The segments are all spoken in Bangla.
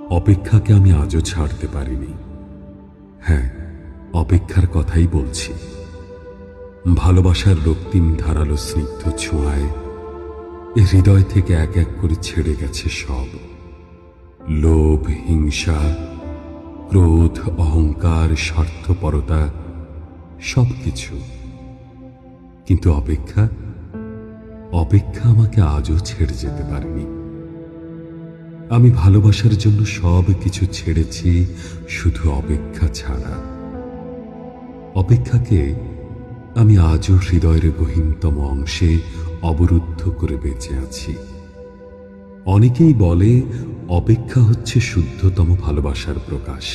অপেক্ষাকে আমি আজও ছাড়তে পারিনি। হ্যাঁ, অপেক্ষার কথাই বলছি। ভালোবাসার রক্তিম ধারালো স্নিগ্ধ ছোঁয়ায় এ হৃদয় থেকে এক এক করে ছেড়ে গেছে সব লোভ, হিংসা, ক্রোধ, অহংকার, স্বার্থপরতা, সবকিছু। কিন্তু অপেক্ষা আমাকে আজও ছেড়ে যেতে পারেনি। আমি ভালোবাসার জন্য সব কিছু ছেড়েছি, শুধু অপেক্ষা ছাড়া। অপেক্ষাকে আমি আজও হৃদয়ের গহীনতম অংশে অবরুদ্ধ করে বেঁচে আছি। অনেকেই বলে অপেক্ষা হচ্ছে শুদ্ধতম ভালোবাসার প্রকাশ।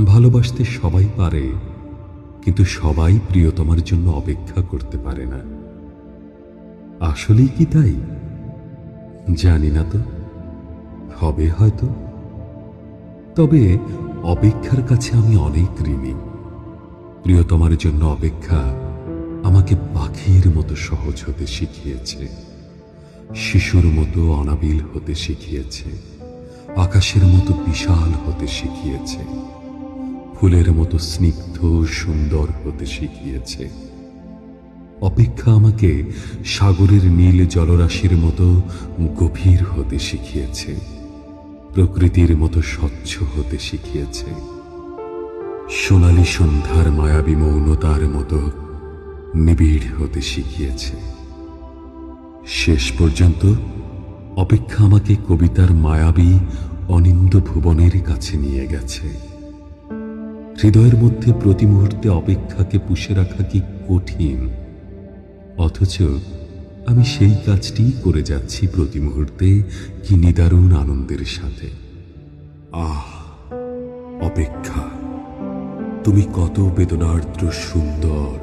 ভালোবাসতে সবাই পারে, কিন্তু সবাই প্রিয়তমার জন্য অপেক্ষা করতে পারে না। আসলেই কি তাই? জানি না তো, হবে হয়তো। তবে অপেক্ষার কাছে আমি অনেক ঋণী। প্রিয়তমার জন্য অপেক্ষা আমাকে পাখির মতো সহজ হতে শিখিয়েছে, শিশুর মতো অনাবিল হতে শিখিয়েছে, আকাশের মতো বিশাল হতে শিখিয়েছে, ফুলের মতো স্নিগ্ধ সুন্দর হতে শিখিয়েছে। অপেক্ষা আমাকে সাগরের নীল জলরাশির মতো গভীর হতে শিখিয়েছে, প্রকৃতির মতো স্বচ্ছ হতে শিখিয়েছে, সোনালী সন্ধ্যার মায়াবী মৌনতার মতো নিবিড় হতে শিখিয়েছে। শেষ পর্যন্ত অপেক্ষা আমাকে কবিতার মায়াবী অনিন্দ ভুবনের কাছে নিয়ে গেছে। হৃদয়ের মধ্যে প্রতি মুহূর্তে অপেক্ষাকে পুষে রাখা কি কঠিন, অথচ আমি সেই কাজটিই করে যাচ্ছি প্রতি মুহূর্তে, কি নিদারুণ আনন্দের সাথে। আহ, অপেক্ষা, তুমি কত বেদনার্দ্র সুন্দর।